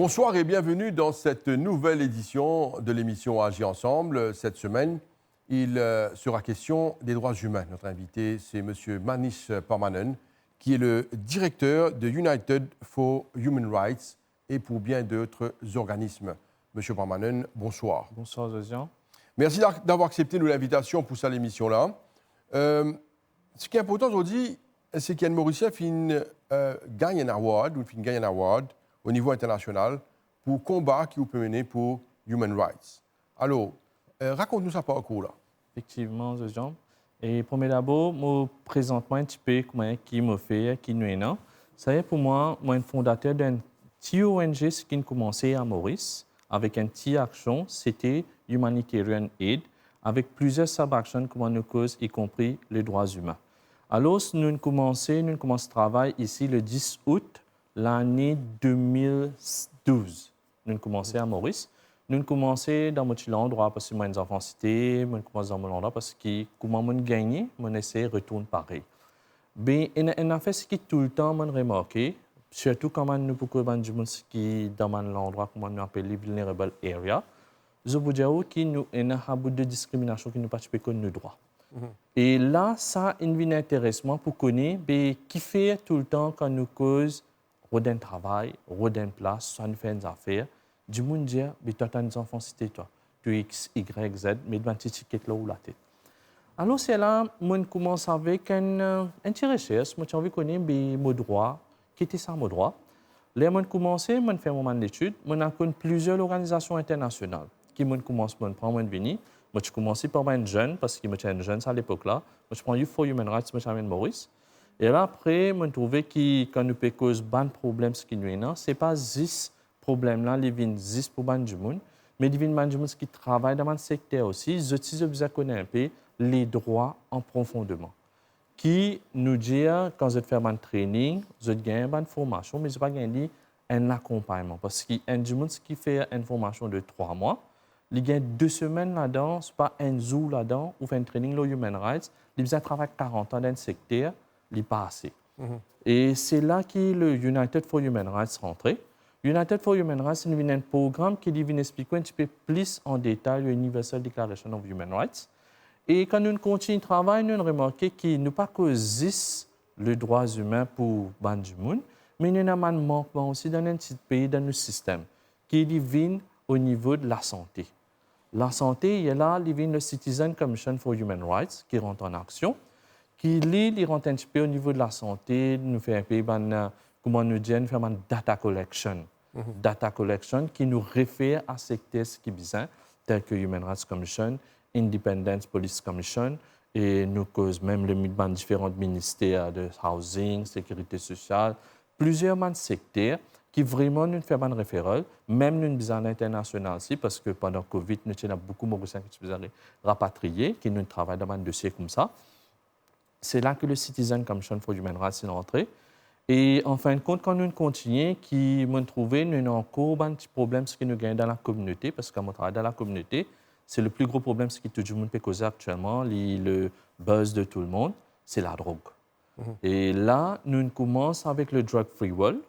Bonsoir et bienvenue dans cette nouvelle édition de l'émission Agir ensemble. Cette semaine, il sera question des droits humains. Notre invité, c'est M. Manish Parmanan, qui est le directeur de United for Human Rights et pour bien d'autres organismes. M. Parmanan, bonsoir. Bonsoir, Josian. Merci d'avoir accepté l'invitation pour cette émission-là. Ce qui est important aujourd'hui, c'est qu'Yann Mauricien gagne un award au niveau international pour le combat qu'il peut mener pour Human Rights. Alors, raconte-nous ça parcours là. Effectivement, Josian. Et pour d'abord, je présente un petit peu comment qui me fait, qui nous est là. Ça y est, pour moi, je suis fondateur d'un petit ONG qui a commencé à Maurice avec une petite action, c'était Humanitarian Aid, avec plusieurs sub-actions que nous cause, y compris les droits humains. Alors, nous commençons le travail ici le 10 août l'année 2012. Nous commençons à Maurice. Nous commençons dans mon endroit parce que moi, j'ai enfants cité, nous commençons dans mon endroit parce que comment on gagne, on essaie de retourner pareil. Mais en a fait ce qui tout le temps m'a remarqué, surtout quand nous beaucoup de gens qui dans l'endroit comment nous appelle les vulnerable area, je vous dire que nous avons beaucoup de discrimination qui nous participent comme nos droits. Et là, ça a un intéressant pour connaître qui fait tout le temps quand nous cause redon travail, redon place, soit nous fait des affaires, du monde dit, mais toi, tu as des enfants, c'était toi. Tu es X, Y, Z, mais tu as un petit ticket là ou la tête. Alors, c'est là que je commence avec un petit recherche. Je envie de connaître mes droits, qui étaient ça, mes droits. Là, je commence, je fais mon d'études, je connais plusieurs organisations internationales qui m'ont commencé à prendre venir. Je commence par un jeune, parce que je suis un jeune à l'époque-là. Je prends Youth for Human Rights, je suis Maurice. Et là, après, je trouve que quand nous avons cause de problèmes, ce n'est pas juste problème-là, les viennent juste pour les gens, mais les gens qui travaillent dans le secteur aussi, ils ont besoin de connaître un peu les droits en profondément. Qui nous dit, quand vous faites un training, vous gagnez une formation, mais vous n'avez pas gagné un accompagnement. Parce qu'il y a des gens qui font une formation de 3 mois, il y a 2 semaines là-dedans, ce n'est pas un jour là-dedans, ou fait un training sur Human Rights, ils ont travaillé 40 ans dans le secteur, il pas assez. Et c'est là que le United for Human Rights est rentré. United for Human Rights est un programme qui vient expliquer un petit peu plus en détail l'Universal Declaration of Human Rights. Et quand nous continuons de travailler, nous avons remarqué qu'il n'y a pas que les droits humains pour les gens, mais nous avons un manquement aussi dans un petit pays, dans le système, qui vient au niveau de la santé. La santé, il y a là le Citizen Commission for Human Rights qui rentre en action, qui rentre un petit peu au niveau de la santé, nous fait un peu, comment nous dit, nous fait une data collection. Data collection qui nous réfère à secteurs qui besoin, tels que Human Rights Commission, Independence Police Commission, et nous cause même les différents ministères de housing, sécurité sociale, plusieurs secteurs qui vraiment nous fait un référent, même nous besoin international aussi, parce que pendant le Covid, nous avons beaucoup de Mauriciens qui sont rapatriés, qui nous travaillent dans un dossier comme ça. C'est là que le Citizen Commission for Human Rights est entré. Et en fin de compte, quand nous continuons, qui m'ont trouvé, nous avons encore un petit problème ce que nous gagnons dans la communauté, parce que quand on travaille dans la communauté, c'est le plus gros problème ce que tout le monde peut causer actuellement, le buzz de tout le monde, c'est la drogue. Et là, nous commençons avec le Drug Free World.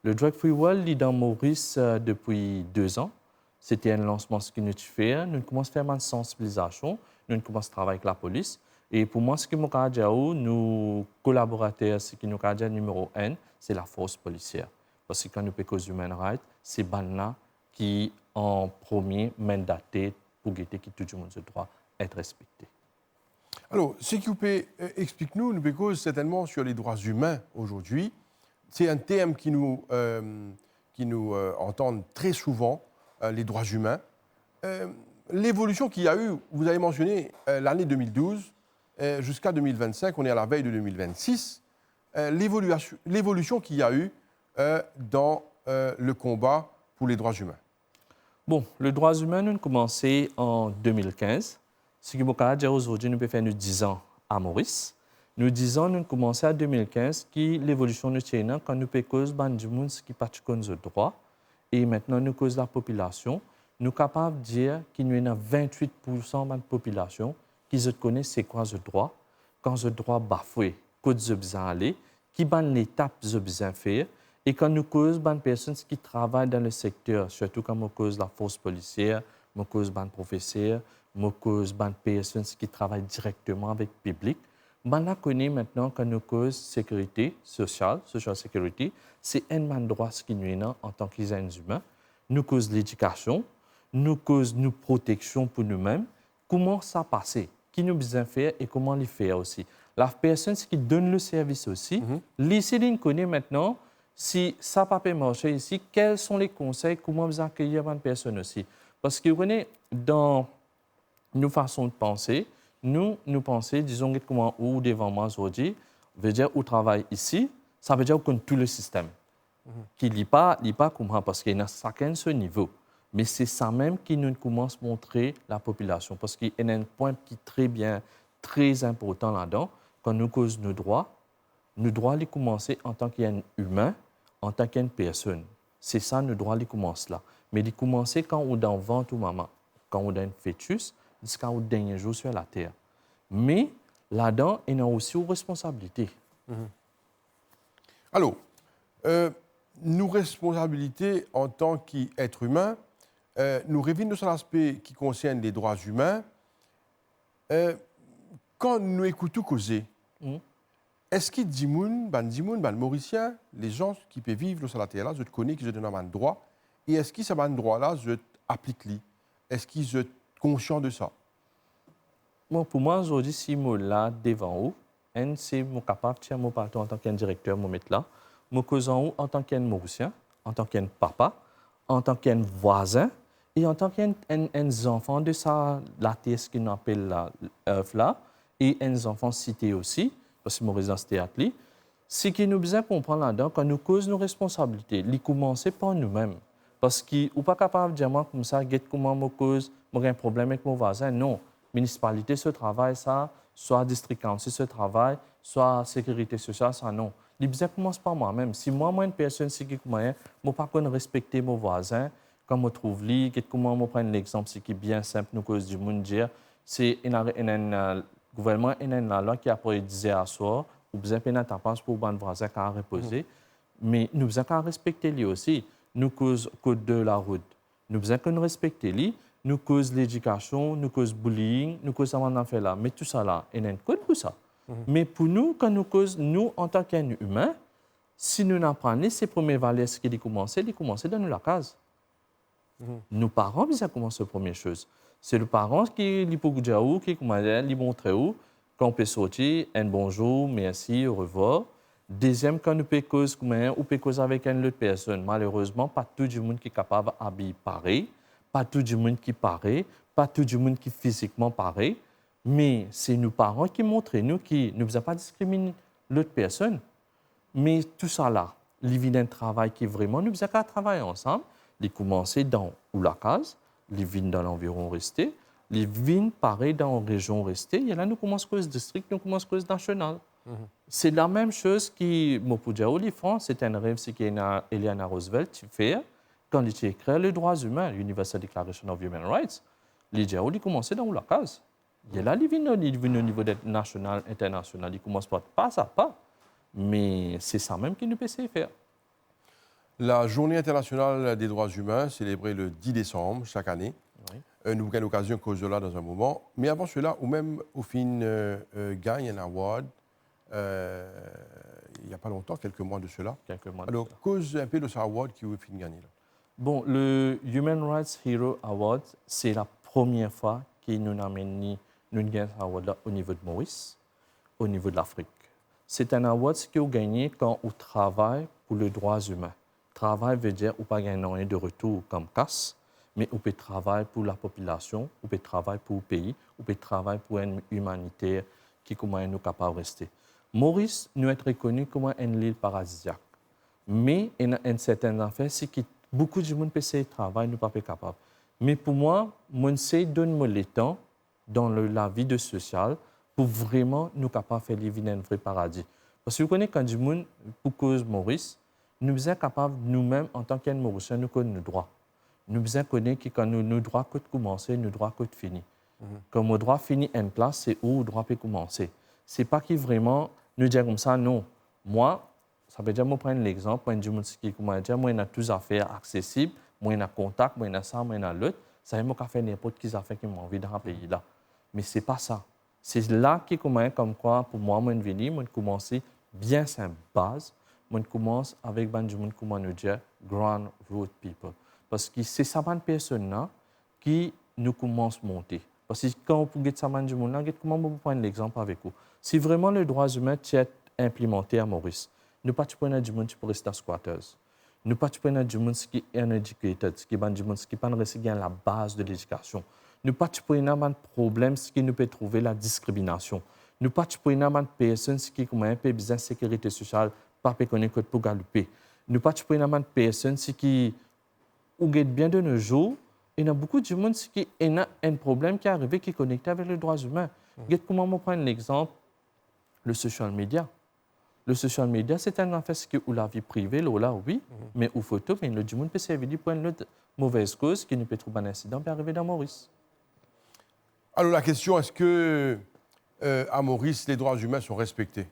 Le Drug Free World est dans Maurice depuis 2 ans. C'était un lancement ce que nous faisons. Nous commençons à faire une sensibilisation. Nous commençons à travailler avec la police. Et pour moi, ce que nous avons dit, nos collaborateurs, ce que nous avons dit numéro 1, c'est la force policière. Parce que quand nous parlons de human rights, c'est là qui, en premier, mandaté pour que tout le monde doit être respecté. Alors, ce que vous pouvez expliquer-nous, nous cause certainement sur les droits humains aujourd'hui. C'est un thème qui nous entendent très souvent, les droits humains. L'évolution qu'il y a eu, vous avez mentionné l'année 2012, jusqu'à 2025, on est à la veille de 2026, l'évolution qu'il y a eu dans le combat pour les droits humains. Bon, les droits humains, nous avons commencé en 2015. Ce qui est dire aujourd'hui, nous pouvons faire 10 ans à Maurice. Nous 10 ans, nous avons commencé en 2015, qui l'évolution de Chine, quand nous pouvons cause du monde qui pratique nos droits. Et maintenant, nous cause la population. Nous sommes capables de dire qu'il y a 28% de la population qui connaissent c'est quoi ce droit, quand ce droit bafoué, que ce besoin aller, qui ban l'étape ce besoin faire, Et quand nous causons des personnes qui travaillent dans le secteur, surtout quand nous causons la force policière, nous causons des professeurs, nous causons des personnes qui travaillent directement avec le public, on connaît maintenant que nous causons sécurité sociale, social security, c'est un droit qui nous est en tant qu'êtres humains. Nous causons l'éducation, nous causons une protection pour nous-mêmes. Comment ça passe? Qui nous besoin faire et comment le faire aussi? La personne qui donne le service aussi, l'ICD connaît maintenant si ça n'a pas marché ici, quels sont les conseils, comment vous accueillir une personne aussi? Parce que vous connaissez, dans nos façons de penser, nous pensons, disons, comment ou devant moi aujourd'hui, veut dire au travail ici, ça veut dire qu'on tout le système. Qui n'est pas comment, parce qu'il y a chacun ce niveau. Mais c'est ça même qui nous commence à montrer la population. Parce qu'il y a un point qui est très bien, très important là-dedans. Quand nous causons nos droits, les commencer en tant qu'humain, en tant qu'une personne. C'est ça, nos droits, les commencent là. Mais les commencer quand on est dans le ventre ou maman, quand on est un fœtus, jusqu'à au dernier jour sur la terre. Mais là-dedans, il y a aussi une responsabilité. Alors, nos responsabilités en tant qu'être humain, nous revenons sur l'aspect qui concerne les droits humains. Quand nous écoutons causer, est-ce qu'il dit les Mauriciens, les gens qui peuvent vivre sur la terre, là, je connais qu'ils ont un droit, et est-ce qu'ils ont un droit-là, je applique lui? Est-ce qu'ils sont conscients de ça? Bon, pour moi, aujourd'hui, si je suis là devant vous, c'est capable de faire mon partout en tant qu'un directeur, je mettre là. Je cause en tant qu'un Mauricien, en tant qu'un papa, en tant qu'un voisin et en tant qu'un enfant de ça, la terre, ce qu'on appelle là, et un enfant cité aussi, parce que mon résidence théâtre, c'est que nous besoin comprendre là-dedans quand nous causons nos responsabilités, les commencer par nous-mêmes. Parce qu'on n'est pas capable de dire moi comme ça, comment je cause, j'ai un problème avec mon voisin. Non, municipalité ce travail, ça, soit district council ce travail, soit sécurité sociale, ça non. Les besoins commencent par moi-même. Si moi, une personne qui est comme moi, je ne peux pas respecter mon voisin, quand je trouve lui, comment je prends l'exemple, c'est qui est bien simple, nous cause du monde dire, c'est un gouvernement et une loi qui a disait à soi, ou besoin de tapas pour un voisin qui a reposé, mais nous besoin respecter lui aussi. Nous cause code de la route. Nous besoin qu'on respecte lui. Nous cause l'éducation, nous cause bullying, nous cause ça on en fait là. Mais tout ça là, il y a un code pour ça. Mais pour nous, quand nous cause nous en tant qu'humains, si nous n'apprenons ces premières valeurs qui ont commencé dans nous la case. Nos parents, ils ont commencé la première chose. C'est le parent qui montre où, quand on peut sortir, un bonjour, merci, au revoir. Deuxième, quand nous peut causer ou peut causer avec une autre personne. Malheureusement, pas tout le monde qui est capable d'habiller pareil, pas tout le monde qui paraît, pas tout le monde qui est physiquement pareil. Mais c'est nos parents qui montrent nous qui ne nous a pas discriminé l'autre personne. Mais tout ça là, les vies d'un travail qui vraiment nous a qu'à travailler ensemble, les commencer dans ou la case, les vignes dans l'environ resté, les vignes pareil dans la région restée, et là nous commençons cause district, nous commençons cause national. C'est la même chose qui Mopoudiaou, les France, c'est un rêve qu'Eliana Roosevelt fait quand il a écrit les droits humains, l'Universal Declaration of Human Rights. Les Diaou, il commençait dans la case. Et là, il vient au niveau national, international, il commence pas à pas. Mais c'est ça même qu'il nous peut faire. La Journée internationale des droits humains, célébrée le 10 décembre chaque année. Oui. Nous avons l'occasion de causer là dans un moment. Mais avant cela, ou même au fin gagne un award, il n'y a pas longtemps, quelques mois de cela. Alors, cause un peu de ce award qui vous fin gagner là. Bon, le Human Rights Hero Award, c'est la première fois qu'il nous amène nous gagnons un award là au niveau de Maurice, au niveau de l'Afrique. C'est un award qui est gagné quand on travaille pour les droits humains. Travail veut dire qu'on ne peut pas gagner de retour comme casse, mais on peut travailler pour la population, on peut travailler pour le pays, on peut travailler pour une humanitaire qui comment nous capable de rester. Maurice nous est reconnu comme une île paradisiaque. Mais il y a un certain affaire, c'est que beaucoup de gens peuvent travailler, nous ne sommes pas capables. Mais pour moi, je sais donner le temps dans la vie de sociale pour vraiment nous capables de faire vivre un vrai paradis. Parce que vous connaissez quand du monde pour cause Maurice, nous sommes capables nous-mêmes en tant qu'un Mauricien nous connaissons nos droits. Nous sommes connaître que quand nos droits peuvent commencer, nos droits peuvent finir. Quand nos droits finissent en place, c'est où le droit peut commencer. C'est pas qui vraiment nous dire comme ça non. Moi, Ça veut dire, moi, prendre l'exemple, moi, je dis, comment dire, moi, on a tous affaires accessibles, moi, on a contact, moi, on a ça, moi, on a l'autre. Ça veut dire, moi, faire n'importe quelle affaire qui m'a envie dans un pays-là. Mais ce n'est pas ça. C'est là qui commence comme quoi, pour moi, moi, je vais commencer bien simple base. Moi, je commence avec Benjamin, comment nous dire, ground root people. Parce que c'est ça, bonne personne-là qui nous commence à monter. Parce que quand on peut ça, Benjamin, comment on peut prendre l'exemple avec vous? Si vraiment le droit humain est implémenté à Maurice, nous ne pouvons pas dire que tu peux rester squatters. Nous ne pouvons pas dire qui est uneducated, qui n'est pas la base de l'éducation. Nous ne pouvons pas avoir un problème qui nous peut trouver la discrimination. Nous ne pouvons pas avoir des personnes qui ont un peu besoin de sécurité sociale, pas connaître pour galoper. Nous ne pouvons pas avoir des personnes qui ont bien de nos jours. Il y a beaucoup de gens qui ont un problème qui est arrivé qui est connecté avec les droits humains. Comment on prend l'exemple, le social media. Le social media, c'est un affaire où la vie privée, là, oui, mais où photo, mais le monde peut servir pour une mauvaise cause qui ne peut trouver un incident peut arriver dans Maurice. Alors la question, est-ce que à Maurice, les droits humains sont respectés?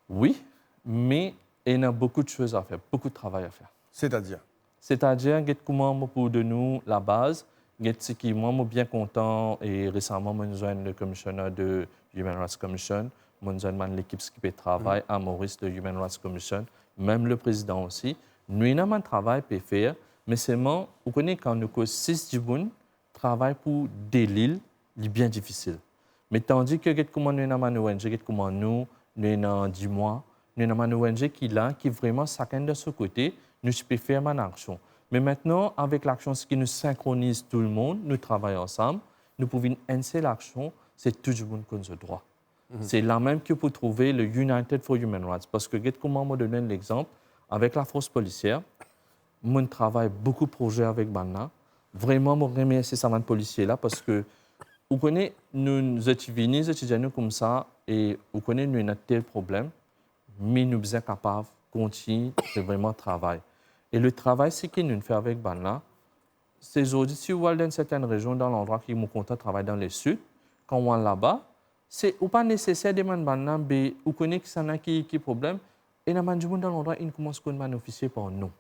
Oui, mais il y a beaucoup de choses à faire, beaucoup de travail à faire. C'est-à-dire? C'est-à-dire, comment pour de nous la base, ce qui moi bien content et récemment moi j'ai le commissionnaire de Human Rights Commission, moi j'ai l'équipe qui fait travail à Maurice de Human Rights Commission, même le président aussi. Nous avons un travail à faire, mais seulement vous connaissez quand nous avons 6 du travail pour des îles, c'est bien difficile. Mais tandis que comment nous avons une ONG, comment nous avons 10 mois, nous avons une ONG qui est là, qui vraiment chacun de ce côté, nous pouvons faire une action. Mais maintenant, avec l'action qui nous synchronise tout le monde, nous travaillons ensemble, nous pouvons lancer l'action, c'est tout le monde qui a le droit. C'est la même que pour trouver le United for Human Rights. Parce que, comment je donne l'exemple, avec la force policière, je travaille beaucoup de projets avec Banna. Vraiment, je remercie ces policiers-là parce que, vous connaissez, nous étudiants comme ça, et vous connaissez, nous avons tel problème, mais nous sommes capables de continuer de vraiment travailler. Et le travail, c'est qu'il nous fait avec Banla, c'est aujourd'hui, si vous allez dans certaines régions, dans l'endroit qui nous compte travailler dans le sud, quand on est là-bas, c'est pas nécessaire de demander Banla, mais vous connaissez que ça n'a qui problème. Et dans l'endroit, il commence à un officier par nous.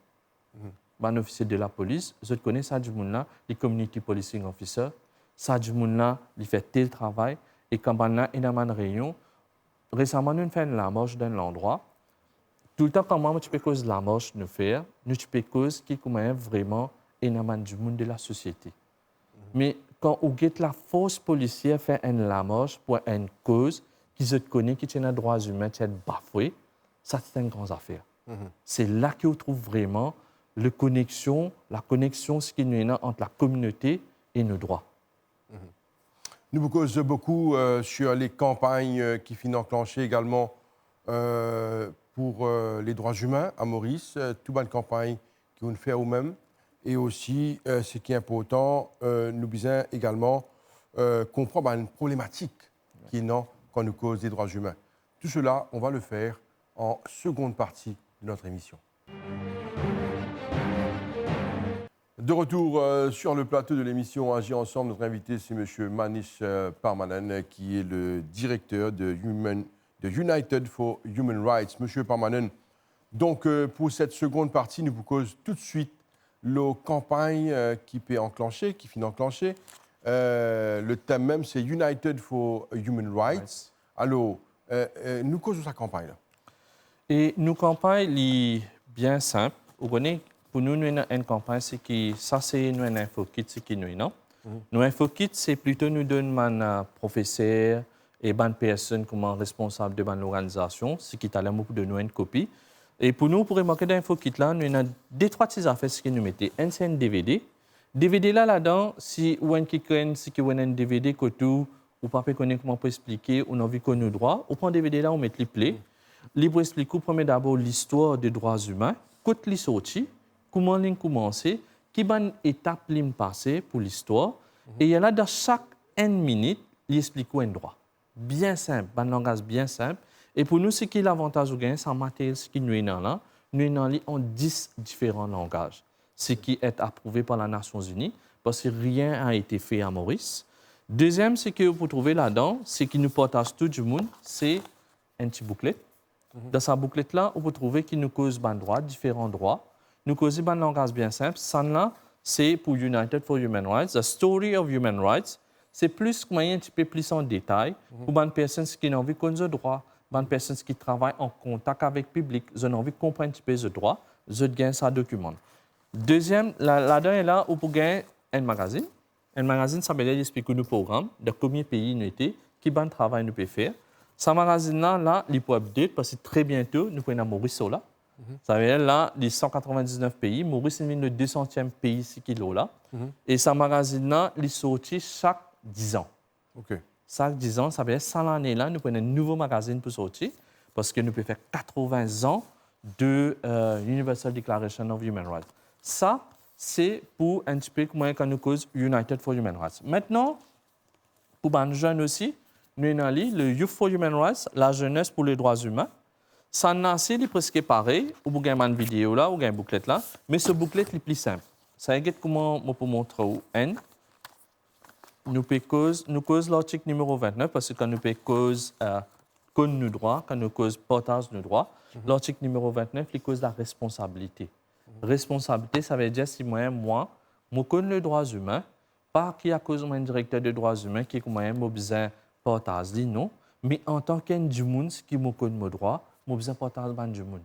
Un officier de la police, je connais ça du monde là, les community policing officer, ça du monde là, il fait tel travail. Et quand Banla est dans une réunion, récemment, nous faisons la marche dans l'endroit. Tout le temps, quand moi, tu peux cause la marche nous faire, nous tu peux cause qui est vraiment énormément du monde de la société. Mais quand on get la force policière fait une la marche pour une cause qui se connaît, qui tient les droits humains, qui est bafoué, ça c'est une grande affaire. C'est là qu'on trouve vraiment la connexion ce qui nous est entre la communauté et nos droits. Nous vous causons beaucoup sur les campagnes qui finissent enclenchées également pour les droits humains à Maurice, toute bonne campagne qui vont faire eux-mêmes. Et aussi, ce qui est important, nous devons également comprendre une problématique qui est quand nous cause des droits humains. Tout cela, on va le faire en seconde partie de notre émission. De retour sur le plateau de l'émission Agir ensemble, notre invité c'est M. Manish Parmanan, qui est le directeur de United for Human Rights. M. Parmanan, donc pour cette seconde partie, nous vous causons tout de suite la campagne qui finit enclencher. Le thème même, c'est United for Human Rights. Alors, nous causons sa campagne-là. Et nos campagnes, est bien simple. Vous connaissez, pour nous, une campagne, c'est une info-kit qui nous non. Nos info-kit, c'est plutôt nous donner un professeur et une personne comme responsable de l'organisation, ce qui est à l'amour de nous une copie. Et pour nous, pour remarquer dans l'info-kit là, nous avons deux, trois petites affaires qui nous mettaient. Un, c'est un DVD. DVD là-dedans, si vous avez un DVD que tout, ou pas connaître comment on peut expliquer, on a envie qu'on nous droit, on prend un DVD là, on met les play. Libre explique, on met d'abord l'histoire des droits humains, quand les sorti, comment les commencer, qui bonne étape les passer pour l'histoire. Et il y a là, dans chaque 1 minute, il explique un droit. Bien simple, un langage bien simple. Et pour nous, ce qui est l'avantage au gain, c'est un matériel qui nous est là, nous est en 10 différents langages. Ce qui est approuvé par les Nations Unies, parce que rien n'a été fait à Maurice. Deuxième, ce que vous pouvez trouver là-dedans, ce qui nous partage tout le monde, c'est un petit bouclet. Dans sa bouclette-là, on peut trouver qu'il nous cause ban droit, différents droits. Nous cause un langage bien simple. Ça, là, c'est pour United for Human Rights. The Story of Human Rights, c'est plus un petit peu plus en détail pour les personnes qui ont envie de connaître le droit, les personnes qui travaillent en contact avec le public, ils ont envie de comprendre un petit peu le droit, ils gagnent ça document. Deuxième, là-dedans est là où pour gagner un magazine. Un magazine, ça veut dire expliquer nos programmes, de combien de pays nous étions, qui bon travail nous peut faire. Ce magazine-là, il peut update parce que très bientôt, nous prenons Maurice là. Ça veut dire là, les 199 pays, Maurice est le 200e pays ici qui est là. Et ce magazine-là, il sorti chaque 10 ans. OK. Chaque 10 ans, ça veut dire 100 l'année là, nous prenons un nouveau magazine pour sortir parce que nous pouvons faire 80 ans de Universal Declaration of Human Rights. Ça, c'est pour un petit peu comment nous cause United for Human Rights. Maintenant, pour les jeunes aussi, nous avons le Youth for Human Rights, la jeunesse pour les droits humains. Ça naît presque pareil, ou vous avez une vidéo là, ou vous avez une bouclette là, mais ce bouclette est plus simple. Ça veut dire comment je peux montrer où N. Nous cause l'article numéro 29 parce que quand nous cause nos droits, quand nous cause portage nos droits, l'article numéro 29, il cause la responsabilité. Responsabilité, ça veut dire si moi, je connais les droits humains, pas qu'il y a cause un directeur des droits humains qui est besoin portage, non, mais en tant qu'un du monde qui me connaît mes droits, je besoin portage du monde.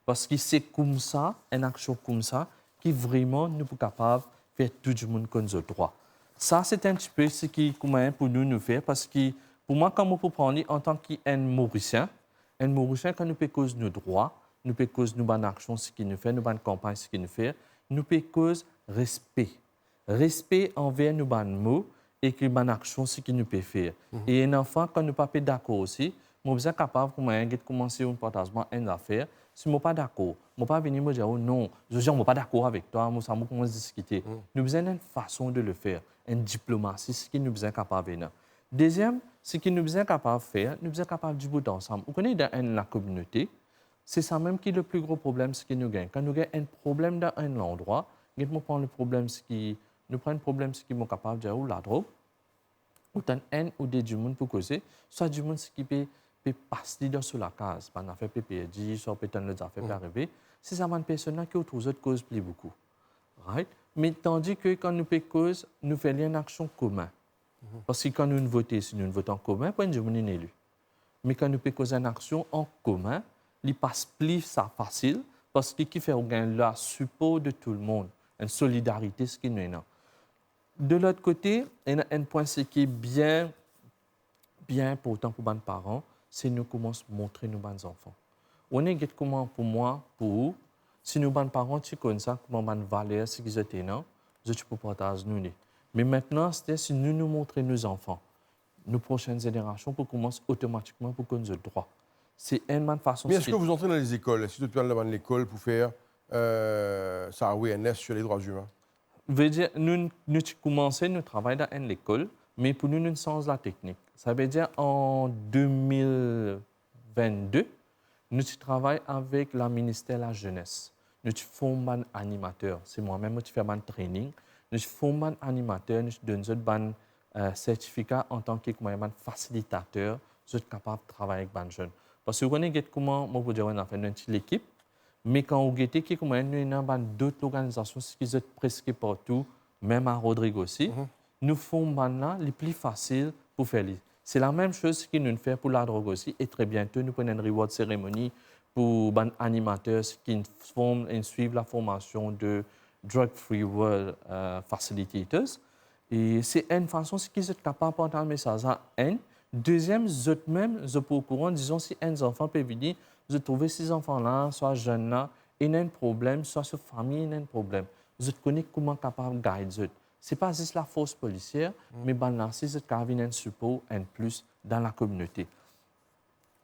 Parce que c'est comme ça, une action comme ça, qui vraiment nous sommes capables de faire tout le monde connaît les droits. Ça, c'est un petit peu ce qui est pour nous faire, parce que pour moi, quand on peut prendre en tant qu'un Mauricien, quand nous peut cause nos droits, nous peut cause nos bonnes actions, ce qu'il nous fait, nos bonnes campagnes, ce qu'il nous fait, nous peut cause respect. Respect envers nos bonnes mots et que bonnes actions, ce qu'il nous peut faire. Et un enfant, quand nous ne sommes pas d'accord aussi, nous sommes capables de commencer un partagement, une affaire. Si je ne suis pas d'accord, je ne vais pas venir me dire oh non, je ne suis pas d'accord avec toi, nous sommes commencer à discuter. Nous avons une façon de le faire, une diplomatie, ce que nous sommes capables de faire. Deuxième, ce que nous sommes capables de faire, nous sommes capables de jouer ensemble. Vous connaissez dans la communauté, c'est ça même qui est le plus gros problème, ce que nous gagnons. Quand nous avons un problème dans un endroit, nous prenons le problème, ce qui nous prenons le problème, ce qui est capable de dire la drogue, ou un ou des gens pour causer, soit du monde qui peut passer sur la case, par affaire PPD, soit peut-être les affaires peut arriver, c'est ça une personne qui autour de cause plus beaucoup. Right? Mais tandis que quand nous faisons cause, nous faisons une action commune. Parce que quand nous votons, si nous votons en commun, pas une élu. Mais quand nous faisons cause une action en commun, il passe plus ça facile parce qu'il fait le support de tout le monde, une solidarité ce qui nous est. De l'autre côté, il y a un point qui est bien important pour les parents, c'est nous commençons à montrer nos enfants. On est comment pour moi, pour vous, si nos parents tu connais ça, comment les valeurs, ce qu'ils ont, je peux partager nous. Mais maintenant, c'est si nous montrons nos enfants, nos prochaines générations, pour commencer automatiquement pour qu'on ait le droit. C'est une façon. Mais est-ce que vous entrez dans les écoles? Est-ce que tu peux aller dans l'école pour faire ça awareness sur les droits humains? Veut dire, nous commençons notre travail dans l'école, mais pour nous, nous sommes la technique. Ça veut dire en 2022, nous travaillons avec le ministère de la Jeunesse. Nous formons un animateur. C'est moi-même qui fais un training. Nous formons un animateur, nous donnons un certificat en tant que facilitateur. Nous sommes capables de travailler avec les jeunes. Parce que vous connaissez comment, moi, vous dire, on a fait une équipe. Mais quand vous regardez nous avons d'autres organisations qui sont presque partout, même à Rodrigo aussi, nous faisons maintenant les plus faciles pour faire. C'est la même chose que nous faisons pour la drogue aussi. Et très bientôt, nous prenons une reward cérémonie pour les animateurs qui suivent la formation de Drug Free World Facilitators. Et c'est une façon qu'ils sont capables de porter un message à un. Deuxième, eux-mêmes, je peux au courant, disons, si un enfant peut venir, je trouve ces enfants-là, soit jeunes-là, ils ont un problème, soit cette famille, ils ont un problème. Je connais comment capable de guider. Ce n'est pas juste la force policière, mais c'est un support en plus dans la communauté.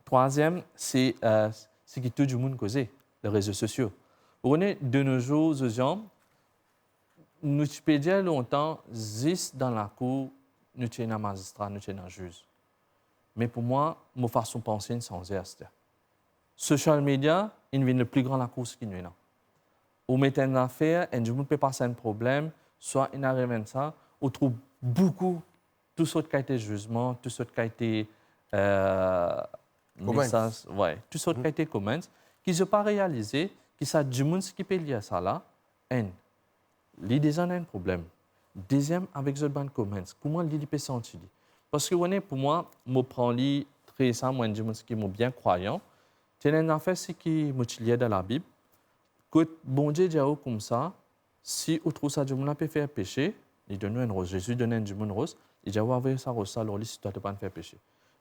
Troisième, c'est ce que tout le monde cause, les réseaux sociaux. On est de nos jours, nous pouvons dire longtemps, juste dans la cour, nous sommes un magistrat, nous sommes un juge. Mais pour moi, ma façon de penser, c'est sans reste. Social media, il vient le plus grand la course qui nous est là. On met une affaire, et du monde peut passer un problème, soit il arrive à ça, on trouve beaucoup, tout ce qui a été jugement, tout ce qui a été message, ouais, tout sortes qui a été comments, qui n'ont pas réalisé que ça du monde qui peut lier ça là, les déjà a un problème. Deuxième, avec les autres comments, comment ils peut sentir? Parce que pour moi, je prends les très ça, moi, je qui sont bien croyants. C'est une affaire qui est liée dans la Bible. Que bon Dieu dit comme ça, si on trouve ça, du monde peut faire péché, il donne une rose. Jésus donne du monde rose, il dit avoir ça rose, alors si tu ne peux pas faire péché.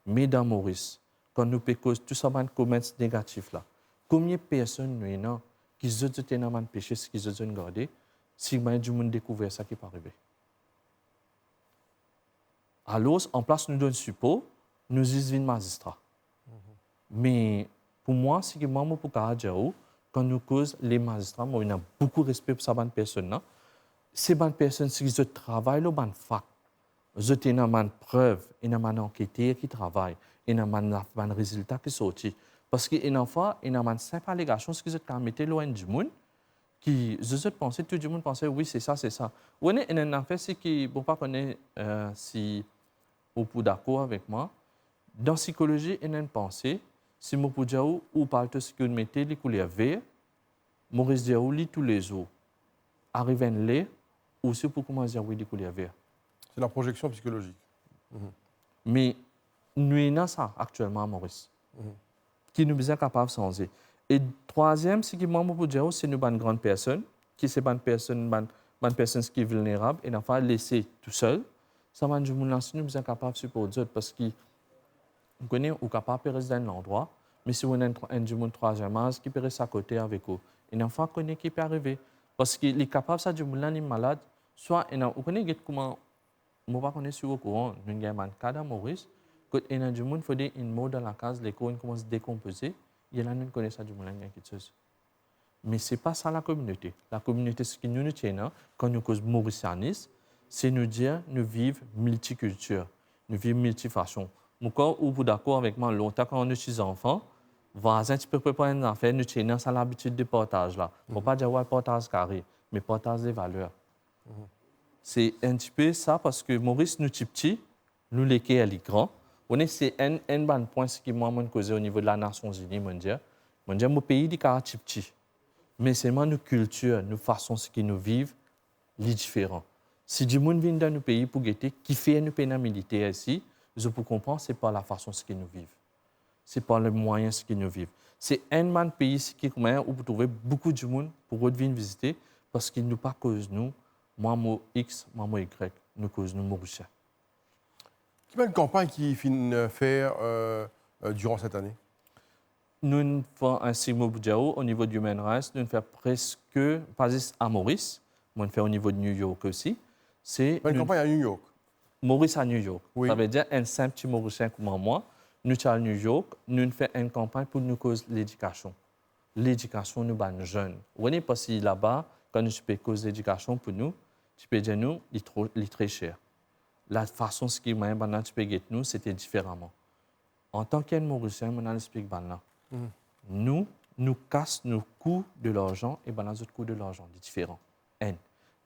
Mais dans Maurice, quand nous péchons, tout ça, les comments négatifs là, combien de personnes nous avons qui ont été dans le péché, qui ont gardé, si du monde découvert ça qui peut arriver? Alors, en place, nous donnons support, nous disons magistrat. Mais pour moi, c'est que moi, pour dire, quand nous causons les magistrats, moi, on a beaucoup de respect pour ces personnes. Ces personnes qui travaillent dans la fac, ils ont une preuve, ils ont une enquêteur qui travaille, ils ont un résultat qui sortent. Parce qu'une fois, ils ont une simple allégation, ce qu'ils ont mis loin du monde, qui, tout le monde pensait, oui, c'est ça, c'est ça. On a une affaire, c'est que, pour ne pas connaître si vous êtes d'accord avec moi, dans la psychologie, il y a une pensée, si je peux dire, ou parle de ce que vous mettez, les couleurs vertes, Maurice Diaou lit tous les jours. Arrive à lire, ou si pour commencer à dire oui, les couleurs vertes. C'est la projection psychologique. Mais nous avons ça actuellement, Maurice, qui nous sommes capables de changer. Et troisième, c'est que moi, je peux dire, c'est une grande personne, qui c'est une personne qui est vulnérable, et enfin laisser tout seul. Ça va nous lancer, nous sommes capables de supporter d'autres, parce que vous connaissez, ou capable de rester dans l'endroit, mais si vous avez un troisième âge qui peut rester à côté avec vous, et l'enfant connaît qui peut arriver. Parce qu'il est capable, ça, du monde, malade, soit, vous connaissez comment, je ne sais pas si vous êtes au courant, nous avons un cas dans Maurice, quand il y a du monde, il faut dire une mot dans la case, les cours commencent à se décomposer, il y a un connaît ça du monde qui est. Mais ce n'est pas ça la communauté. La communauté, ce qui nous tient, quand nous causons mauricianisme, c'est nous dire, nous vivons multiculture, nous vivons multifaçon. Quand vous êtes d'accord avec moi, longtemps quand on est chez enfants, voisin, tu peux préparer une affaire, nous tenons ça l'habitude de partage là. Il ne faut pas dire ouais, partage carré, mais partage des valeurs. C'est un petit peu ça parce que Maurice, nous petit, nous les qui est grand. C'est un bon point qui moi causé au niveau de la Nations Unies mondiale. Mon pays est petit, mais c'est nos cultures, nos façons ce qui nous vivent, les différents. Si du monde vient dans nos pays pour guetter, qui fait nos pays militaires ici, je peux comprendre c'est pas la façon ce qui nous vivent. Ce n'est pas le moyen ce qui nous vivent. C'est un pays qui où vous trouvez beaucoup de monde pour venir visiter parce qu'il nous pas cause nous, moi, X, moi, Y, nous cause nous, Mauriciens. Quelle campagne qui finit faire durant cette année? Nous faisons un Sigmo Boudjao au niveau du Human Rights. Nous faisons presque, pas juste à Maurice, mais nous faisons au niveau de New York aussi. C'est une campagne à New York. Maurice à New York. Oui. Ça veut dire un simple petit Mauricien comme moi. Nous sommes à New York, nous faisons une campagne pour nous causer l'éducation. L'éducation, nous sommes jeunes. Vous voyez, parce que là-bas, quand nous faisons cause l'éducation pour nous, tu peux dire nous, il est très cher. La façon ce qui m'a dit tu peux dire nous, c'était différemment. En tant qu'un Mauricien, on a expliqué là. Nous cassons nos coûts de l'argent et nos autres coûts de l'argent, différents.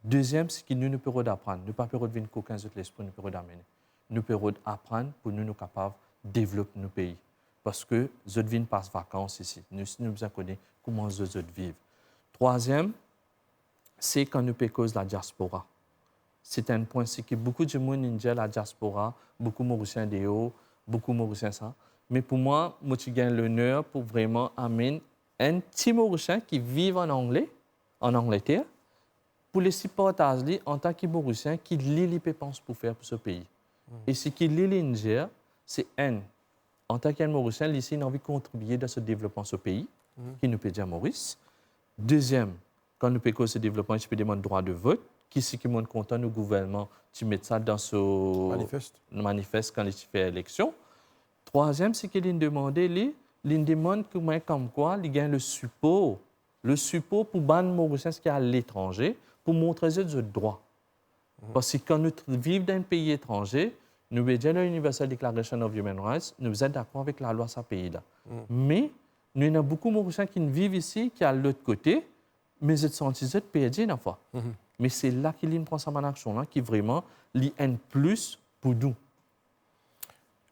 Deuxième, c'est que nous ne pouvons pas apprendre. Nous ne pouvons pas devenir qu'aucun autre l'esprit, nous pouvons amener. Nous pouvons apprendre pour nous capables développer nos pays. Parce que les autres passent vacances ici. Nous devons connaître comment les autres vivent. Troisième, c'est quand nous pécons la diaspora. C'est un point, c'est que beaucoup de gens ont la diaspora, beaucoup de Mauriciens déo, beaucoup de Mauriciens ça. Mais pour moi, je gagne l'honneur pour vraiment amener un petit Mauricien qui vit en Angleterre, pour les supporter en tant que Mauricien qui lit les dépenses pour faire pour ce pays. Et ce qui lit l'India, c'est en tant qu'un Mauricien, ici, il a envie de contribuer dans ce développement de ce pays, qui nous peut dire Maurice. Deuxième, quand nous payons ce développement, tu peux demander droit de vote. Qui est qui montre content au gouvernement, tu mets ça dans ce manifeste quand il fait l'élection. Troisième, c'est qu'il demande comme quoi il gagne le support pour ban Mauriciens qui est à l'étranger pour montrer les droits. Parce que quand nous vivons dans un pays étranger, nous avons la Universal Declaration of Human Rights, nous sommes d'accord avec la loi de ce pays-là. Mais nous avons beaucoup de Mauriciens qui vivent ici, qui sont de l'autre côté, mais ils sont perdus une fois. Mais c'est là qu'il prend sa action, qui vraiment lit un plus pour nous.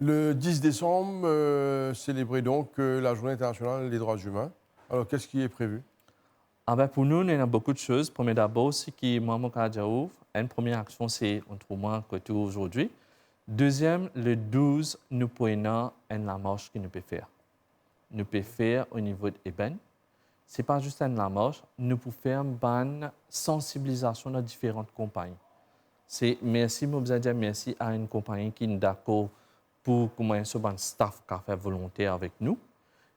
Le 10 décembre, célébrer donc la Journée internationale des droits humains. Alors, qu'est-ce qui est prévu? Ah ben, pour nous, il y a beaucoup de choses. Premier d'abord, ce qui moi, mon cas une première action, c'est entre moi que aujourd'hui. Deuxième, le 12, nous prenons la marche que nous pouvons faire. Nous pouvons faire au niveau de Eben. Ce n'est pas juste la marche, nous pouvons faire une sensibilisation dans différentes compagnies. C'est merci, moi, vous dire merci à une compagnie qui est d'accord pour commencer un staff qui a fait volontaire avec nous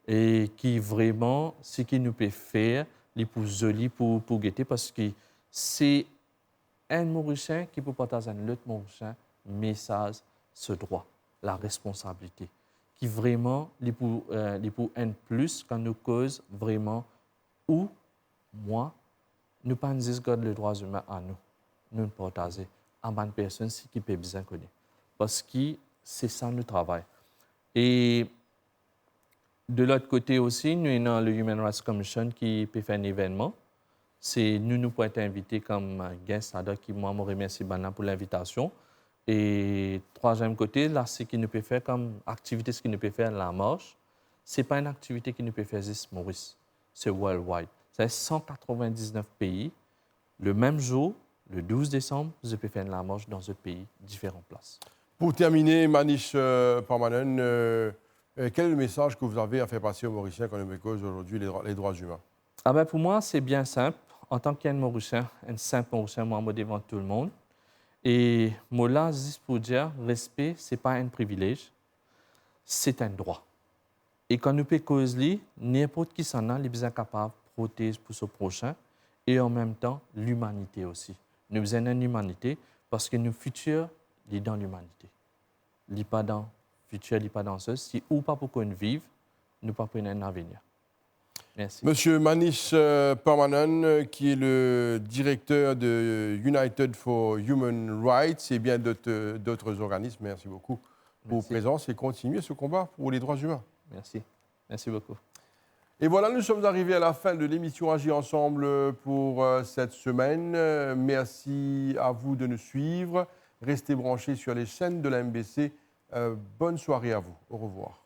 et qui vraiment, ce qu'il nous peut faire, les plus joli pour guetter parce que c'est un Mauricien qui peut partager un autre Mauricien message, ce droit, la responsabilité, qui vraiment les pour un plus quand nous cause vraiment ou moi, nous pas nous garder les droits humains à nous, nous partager à une personne qui peut bien connaître parce que c'est ça notre travail. Et de l'autre côté aussi, nous avons le Human Rights Commission qui peut faire un événement. C'est nous pouvons être invités comme guest, qui moi me remercie pour l'invitation. Et troisième côté, là, ce qui nous peut faire comme activité, ce qui nous peut faire la marche, c'est pas une activité qui nous peut faire juste Maurice, c'est worldwide. C'est 199 pays. Le même jour, le 12 décembre, je peux faire la marche dans un pays, différentes places. Pour terminer, Manish Parmanen, quel est le message que vous avez à faire passer aux Mauriciens quand nous cause aujourd'hui les droits humains? Ah ben pour moi, c'est bien simple. En tant qu'un Mauricien, un simple Mauricien, moi, devant tout le monde. Et moi, là, juste pour dire, respect, ce n'est pas un privilège, c'est un droit. Et quand nous pouvons causer, n'importe qui s'en a, il est bien capable de protéger pour ce prochain. Et en même temps, l'humanité aussi. Nous avons une humanité parce que nos futurs, il est dans l'humanité. Il n'est pas dans le futur, il n'est pas dans ce. Si ou pas pour qu'on vive, nous pas pour un avenir. Merci. Monsieur Manish Parmanen, qui est le directeur de United for Human Rights et bien d'autres organismes, merci beaucoup pour votre présence et continuez ce combat pour les droits humains. Merci. Merci beaucoup. Et voilà, nous sommes arrivés à la fin de l'émission Agir ensemble pour cette semaine. Merci à vous de nous suivre. Restez branchés sur les chaînes de la MBC. Bonne soirée à vous. Au revoir.